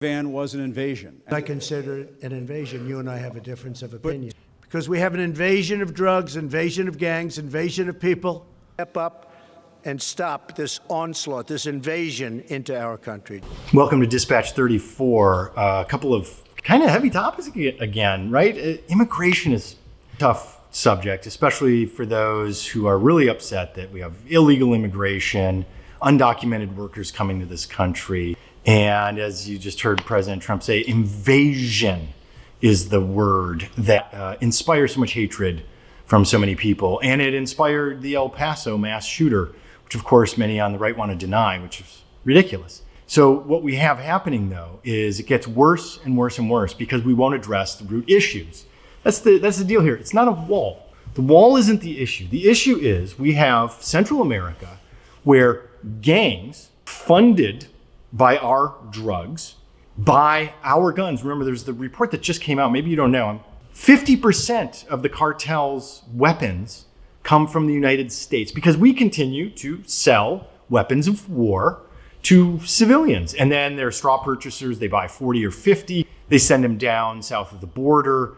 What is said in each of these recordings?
Van was an invasion. I consider it an invasion. You and I have a difference of opinion. Because we have an invasion of drugs, invasion of gangs, invasion of people. Step up and stop this onslaught, this invasion into our country. Welcome to Dispatch 34. A couple of kind of heavy topics again, right? Immigration is a tough subject, especially for those who are really upset that we have illegal immigration, undocumented workers coming to this country. And as you just heard President Trump say, invasion is the word that inspires so much hatred from so many people. And it inspired the El Paso mass shooter, which of course many on the right want to deny, which is ridiculous. So what we have happening though is it gets worse and worse and worse because we won't address the root issues. That's the deal here. It's not a wall. The wall isn't the issue. The issue is we have Central America where gangs funded by our drugs, by our guns. Remember, there's the report that just came out. Maybe you don't know. 50% of the cartel's weapons come from the United States because we continue to sell weapons of war to civilians. And then they're straw purchasers. They buy 40 or 50. They send them down south of the border.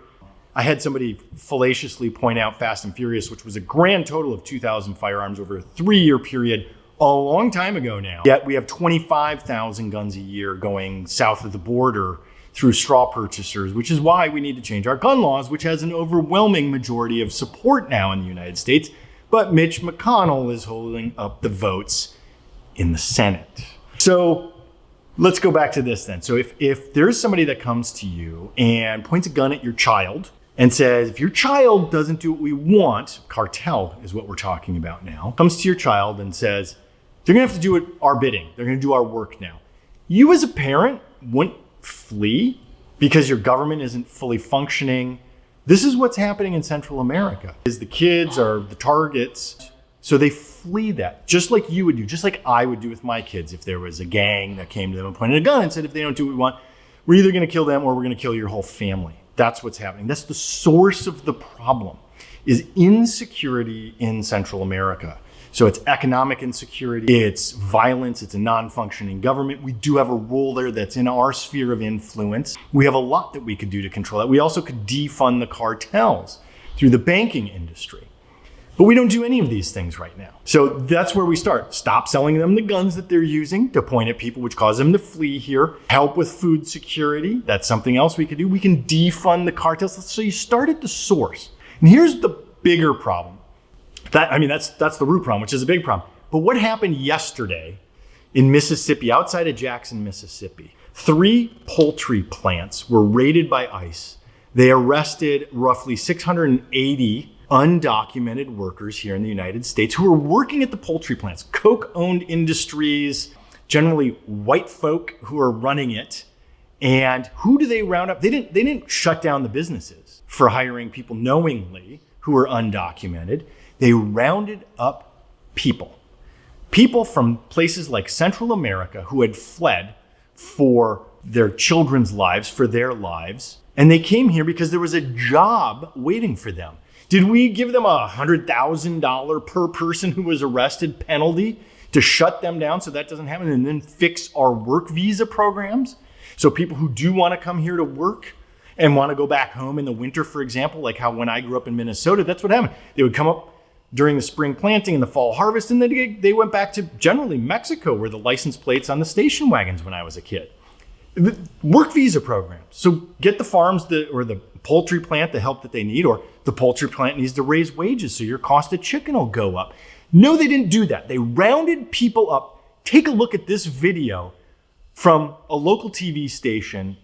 I had somebody fallaciously point out Fast and Furious, which was a grand total of 2,000 firearms over a 3-year period. A long time ago now. Yet we have 25,000 guns a year going south of the border through straw purchasers, which is why we need to change our gun laws, which has an overwhelming majority of support now in the United States. But Mitch McConnell is holding up the votes in the Senate. So let's go back to this then. So if there's somebody that comes to you and points a gun at your child and says, if your child doesn't do what we want, cartel is what we're talking about now, comes to your child and says, they're going to have to do our bidding. They're going to do our work now. You as a parent wouldn't flee because your government isn't fully functioning. This is what's happening in Central America. Is the kids are the targets. So they flee that, just like you would do, just like I would do with my kids if there was a gang that came to them and pointed a gun and said, if they don't do what we want, we're either going to kill them or we're going to kill your whole family. That's what's happening. That's the source of the problem, is insecurity in Central America. So it's economic insecurity, it's violence, it's a non-functioning government. We do have a role there that's in our sphere of influence. We have a lot that we could do to control that. We also could defund the cartels through the banking industry. But we don't do any of these things right now. So that's where we start. Stop selling them the guns that they're using to point at people, which cause them to flee here. Help with food security. That's something else we could do. We can defund the cartels. So you start at the source. And here's the bigger problem. That's the root problem, which is a big problem. But what happened yesterday in Mississippi, outside of Jackson, Mississippi? 3 poultry plants were raided by ICE. They arrested roughly 680 undocumented workers here in the United States who were working at the poultry plants. Koch-owned industries, generally white folk who are running it. And who do they round up? They didn't shut down the businesses for hiring people knowingly who were undocumented. They rounded up people from places like Central America who had fled for their children's lives, for their lives. And they came here because there was a job waiting for them. Did we give them a $100,000 per person who was arrested penalty to shut them down so that doesn't happen and then fix our work visa programs? So people who do want to come here to work and want to go back home in the winter, for example, like how when I grew up in Minnesota, that's what happened. They would come up during the spring planting and the fall harvest, and then they went back to generally Mexico, where the license plates on the station wagons when I was a kid. The work visa program. So get the farms or the poultry plant the help that they need, or the poultry plant needs to raise wages so your cost of chicken will go up. No, they didn't do that. They rounded people up. Take a look at this video from a local TV station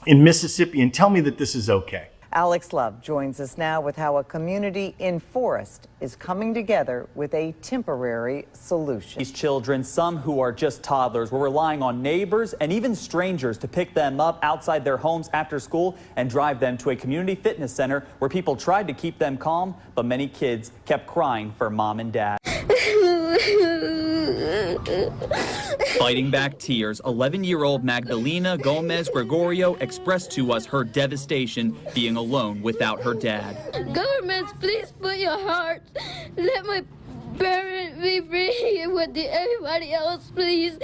in Mississippi and tell me that this is okay. Alex Love joins us now with how a community in Forest is coming together with a temporary solution. These children, some who are just toddlers, were relying on neighbors and even strangers to pick them up outside their homes after school and drive them to a community fitness center where people tried to keep them calm, but many kids kept crying for mom and dad. Fighting back tears, 11-year-old Magdalena Gomez Gregorio expressed to us her devastation being alone without her dad. Governments, please put your heart. Let my Parent, be free with everybody else, please.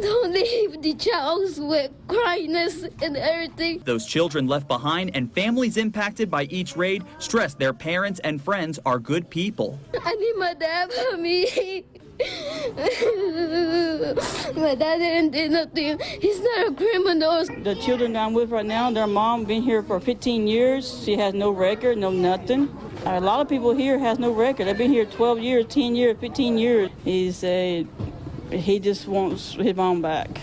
Don't leave the child with cryness and everything. Those children left behind and families impacted by each raid stress their parents and friends are good people. I need my dad for me. My dad didn't do nothing. He's not a criminal. The children that I'm with right now, their mom been here for 15 years. She has no record, no nothing. A lot of people here has no record. They've been here 12 years, 10 years, 15 years. He said he just wants his mom back.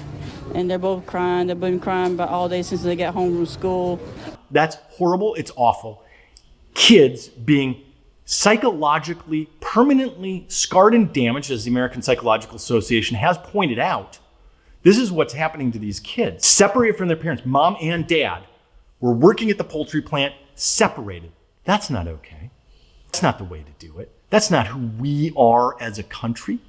And they're both crying. They've been crying about all day since they got home from school. That's horrible. It's awful. Kids being psychologically, permanently scarred and damaged, as the American Psychological Association has pointed out. This is what's happening to these kids. Separated from their parents, mom and dad were working at the poultry plant, separated. That's not okay. That's not the way to do it. That's not who we are as a country.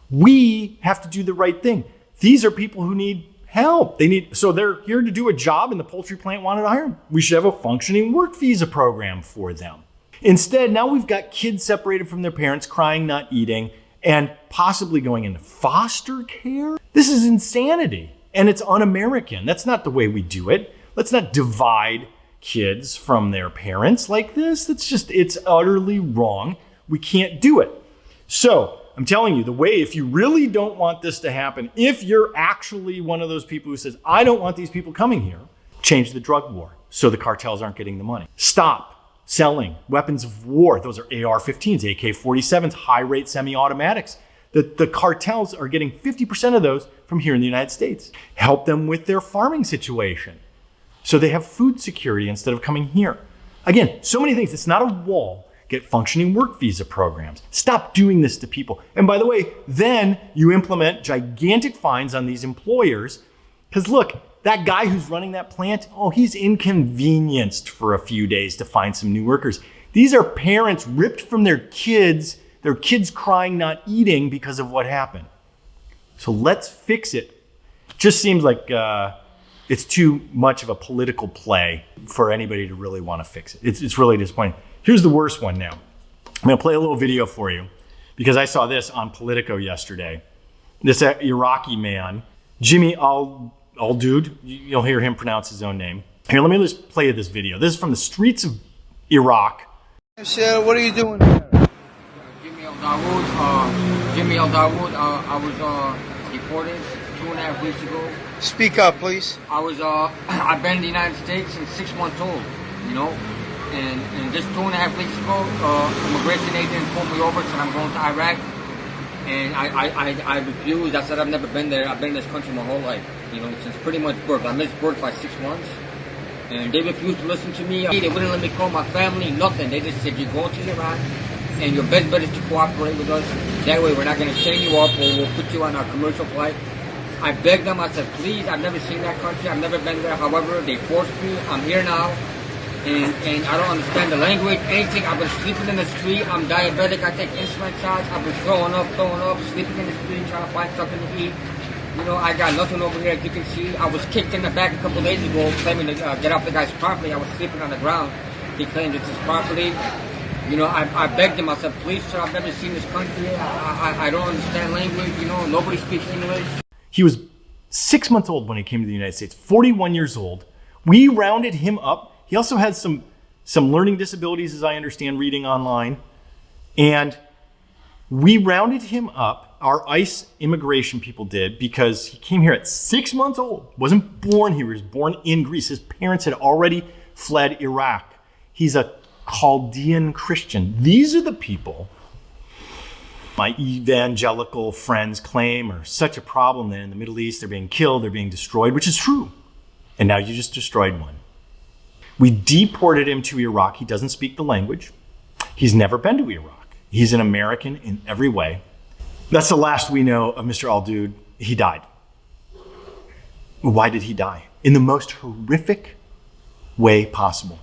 We have to do the right thing. These are people who need help. So they're here to do a job and the poultry plant wanted to hire them. We should have a functioning work visa program for them. Instead, now we've got kids separated from their parents, crying, not eating, and possibly going into foster care. This is insanity, and it's un-American. That's not the way we do it. Let's not divide kids from their parents like this. It's utterly wrong. We can't do it. So I'm telling you, the way, if you really don't want this to happen, if you're actually one of those people who says, I don't want these people coming here, change the drug war so the cartels aren't getting the money. Stop selling weapons of war. Those are AR-15s, AK-47s, high-rate semi-automatics. The cartels are getting 50% of those from here in the United States. Help them with their farming situation so they have food security instead of coming here. Again, so many things. It's not a wall. Get functioning work visa programs. Stop doing this to people. And by the way, then you implement gigantic fines on these employers. Because look, that guy who's running that plant, he's inconvenienced for a few days to find some new workers. These are parents ripped from their kids crying, not eating because of what happened. So let's fix it. Just seems like it's too much of a political play for anybody to really want to fix it. It's really disappointing. Here's the worst one now. I'm going to play a little video for you because I saw this on Politico yesterday. This Iraqi man, Jimmy Al-Dude, you'll hear him pronounce his own name. Here, let me just play this video. This is from the streets of Iraq. Sarah, what are you doing here? Jimmy Al-Dawood, I was deported 2.5 weeks ago. Speak up, please. I've been in the United States since 6 months old, and just 2.5 weeks ago, immigration agent pulled me over, said I'm going to Iraq. And I refused. I said I've never been there. I've been in this country my whole life, since pretty much birth. I missed birth by 6 months. And they refused to listen to me. They wouldn't let me call my family, nothing. They just said, you're going to Iraq, and your best bet is to cooperate with us. That way we're not going to chain you up or we'll put you on our commercial flight. I begged them. I said, please, I've never seen that country. I've never been there. However, they forced me. I'm here now. And I don't understand the language, anything. I've been sleeping in the street. I'm diabetic. I take insulin shots. I've been throwing up, sleeping in the street, trying to find something to eat. I got nothing over here, as you can see. I was kicked in the back a couple days ago, claiming to get off the guy's property. I was sleeping on the ground. He claimed it's his property. I begged him. I said, please, sir, I've never seen this country. I don't understand language. Nobody speaks English. He was 6 months old when he came to the United States, 41 years old. We rounded him up. He also has some learning disabilities, as I understand, reading online. And we rounded him up, our ICE immigration people did, because he came here at 6 months old. Wasn't born here, he was born in Greece. His parents had already fled Iraq. He's a Chaldean Christian. These are the people my evangelical friends claim are such a problem that in the Middle East they're being killed, they're being destroyed, which is true. And now you just destroyed one. We deported him to Iraq. He doesn't speak the language. He's never been to Iraq. He's an American in every way. That's the last we know of Mr. Al-Dude. He died. Why did he die? In the most horrific way possible.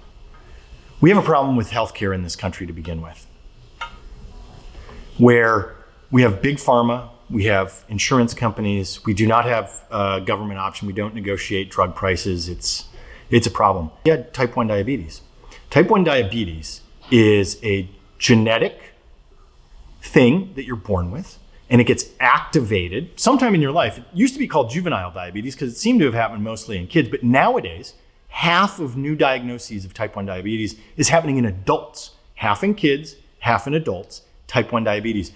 We have a problem with healthcare in this country to begin with, where we have big pharma, we have insurance companies, we do not have a government option, we don't negotiate drug prices. It's a problem. He had type 1 diabetes. Type 1 diabetes is a genetic thing that you're born with, and it gets activated sometime in your life. It used to be called juvenile diabetes because it seemed to have happened mostly in kids, but nowadays, half of new diagnoses of type 1 diabetes is happening in adults. Half in kids, half in adults, type 1 diabetes.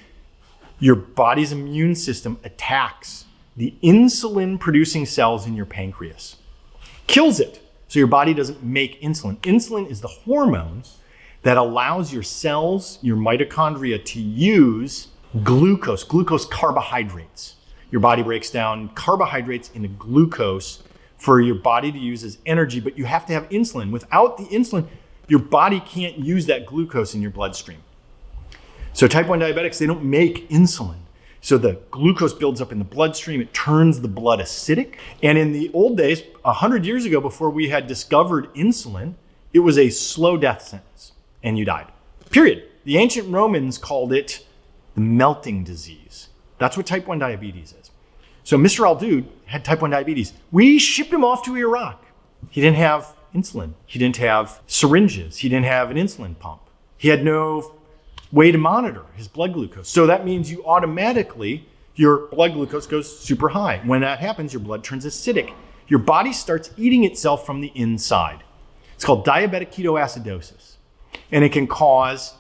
Your body's immune system attacks the insulin-producing cells in your pancreas, kills it, so your body doesn't make insulin. Insulin is the hormone that allows your cells, your mitochondria, to use glucose carbohydrates. Your body breaks down carbohydrates into glucose for your body to use as energy, but you have to have insulin. Without the insulin, your body can't use that glucose in your bloodstream. So type 1 diabetics, they don't make insulin. So the glucose builds up in the bloodstream, it turns the blood acidic. And in the old days, 100 years ago, before we had discovered insulin, it was a slow death sentence and you died, period. The ancient Romans called it the melting disease. That's what type 1 diabetes is. So Mr. Al-Dude had type 1 diabetes. We shipped him off to Iraq. He didn't have insulin. He didn't have syringes. He didn't have an insulin pump. He had no way to monitor his blood glucose. So that means you automatically, your blood glucose goes super high. When that happens, your blood turns acidic. Your body starts eating itself from the inside. It's called diabetic ketoacidosis. And it can cause,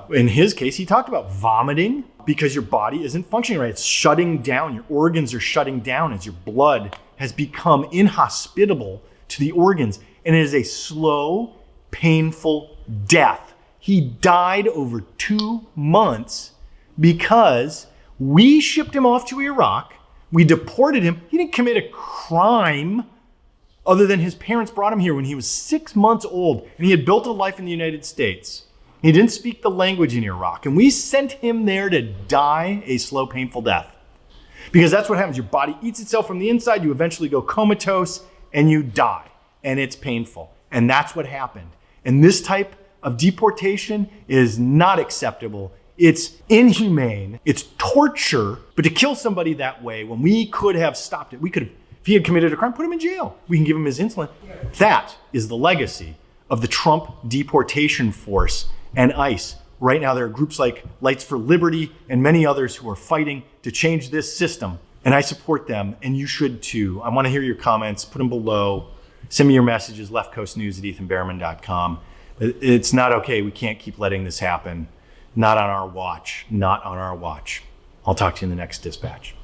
in his case, he talked about vomiting because your body isn't functioning right. It's shutting down. Your organs are shutting down as your blood has become inhospitable to the organs. And it is a slow, painful death. He died over 2 months because we shipped him off to Iraq. We deported him. He didn't commit a crime other than his parents brought him here when he was 6 months old and he had built a life in the United States. He didn't speak the language in Iraq, and we sent him there to die a slow, painful death. Because that's what happens. Your body eats itself from the inside. You eventually go comatose and you die, and it's painful. And that's what happened. And this type of deportation is not acceptable. It's inhumane. It's torture. But to kill somebody that way, when we could have stopped it, we could have, if he had committed a crime, put him in jail. We can give him his insulin. That is the legacy of the Trump deportation force and ICE. Right now, there are groups like Lights for Liberty and many others who are fighting to change this system. And I support them, and you should too. I want to hear your comments. Put them below. Send me your messages, leftcoastnews@ethanbehrman.com. It's not okay. We can't keep letting this happen. Not on our watch. Not on our watch. I'll talk to you in the next dispatch.